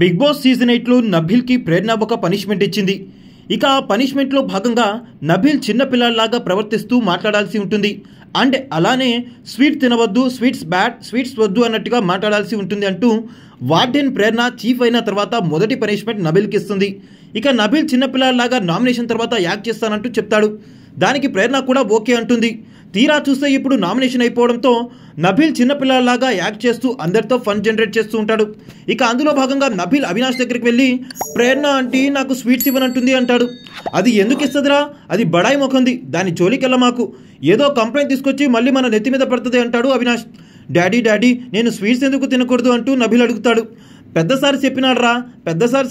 Big boss season 8లో నబిల్కి ప్రేరణ ఒక punishment ఇచ్చింది. ఇక ఆ పనిష్మెంట్లో భాగంగా నబిల్ చిన్నపిల్లలాగా ప్రవర్తిస్తూ మాట్లాడాల్సి ఉంటుంది. అండ్ అలానే స్వీట్ తినవద్దు, స్వీట్స్ బ్యాడ్, స్వీట్స్ వద్దు అన్నట్టుగా మాట్లాడాల్సి ఉంటుంది అంటూ వార్డెన్ ప్రేరణ చీఫ్ అయిన తర్వాత మొదటి పనిష్మెంట్ నబిల్కి ఇస్తుంది. ఇక నబిల్ చిన్నపిల్లలాగా నామినేషన్ తర్వాత యాక్ట్ చేస్తానంటూ చెప్తాడు. దానికి ప్రేరణ కూడా ఓకే అంటుంది. తీరా చూస్తే ఇప్పుడు నామినేషన్ అయిపోవడంతో నబిల్ చిన్నపిల్లలాగా యాక్ట్ చేస్తూ అందరితో ఫన్ జనరేట్ చేస్తూ ఉంటాడు. ఇక అందులో భాగంగా నబిల్ అవినాష్ దగ్గరికి వెళ్ళి ప్రేరణ ఆంటీ నాకు స్వీట్స్ ఇవ్వనంటుంది అంటాడు. అది ఎందుకు ఇస్తుందిరా, అది బడాయి మొకంది, దాని జోలికెళ్ళ మాకు, ఏదో కంప్లైంట్ తీసుకొచ్చి మళ్ళీ మన నెత్తి మీద పడుతుంది అంటాడు అవినాష్. డాడీ నేను స్వీట్స్ ఎందుకు తినకూడదు అంటూ నబిల్ అడుగుతాడు. పెద్దసారి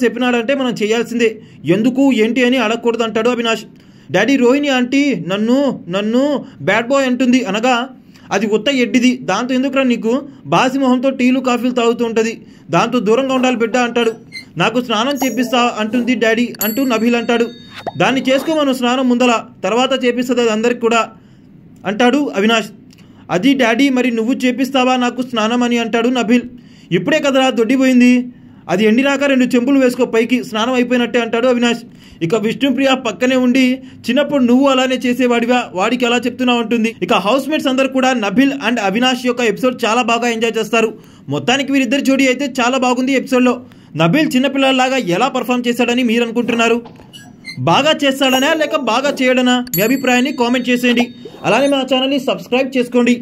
చెప్పినాడంటే మనం చేయాల్సిందే, ఎందుకు ఏంటి అని అడగకూడదు అంటాడు అవినాష్. డాడీ రోహిణి ఆంటీ నన్ను బ్యాడ్ బాయ్ అంటుంది అనగా అది ఉత్త ఎడ్డిది, దాంతో ఎందుకురా నీకు, బాసి మొహంతో టీలు కాఫీలు తాగుతూ ఉంటుంది, దాంతో దూరంగా ఉండాలి బిడ్డ అంటాడు. నాకు స్నానం చేపిస్తా అంటుంది డాడీ అంటూ నబిల్ అంటాడు. దాన్ని చేసుకోమను స్నానం ముందల, తర్వాత చేపిస్తుంది అది అందరికి కూడా అంటాడు అవినాష్. అది డాడీ మరి నువ్వు చేపిస్తావా నాకు స్నానం అని అంటాడు నబిల్. ఇప్పుడే కదరా దొడ్డిపోయింది, అది ఎండినాక 2 చెంబులు వేసుకో పైకి, స్నానం అయిపోయినట్టే అంటాడు అవినాష్. ఇక విష్ణుప్రియ పక్కనే ఉండి చిన్నప్పుడు నువ్వు అలానే చేసేవాడివా, వాడికి అలా చెప్తున్నావు అంటుంది. ఇక హౌస్ మేట్స్ అందరూ కూడా నబిల్ అండ్ అవినాష్ యొక్క ఎపిసోడ్ చాలా బాగా ఎంజాయ్ చేస్తారు. మొత్తానికి వీరిద్దరి జోడీ అయితే చాలా బాగుంది. ఎపిసోడ్లో నబిల్ చిన్నపిల్లలాగా ఎలా పర్ఫామ్ చేశాడని మీరు అనుకుంటున్నారు? బాగా చేస్తాడనా లేక బాగా చేయడనా? మీ అభిప్రాయాన్ని కామెంట్ చేసేయండి. అలానే మా ఛానల్ని సబ్స్క్రైబ్ చేసుకోండి.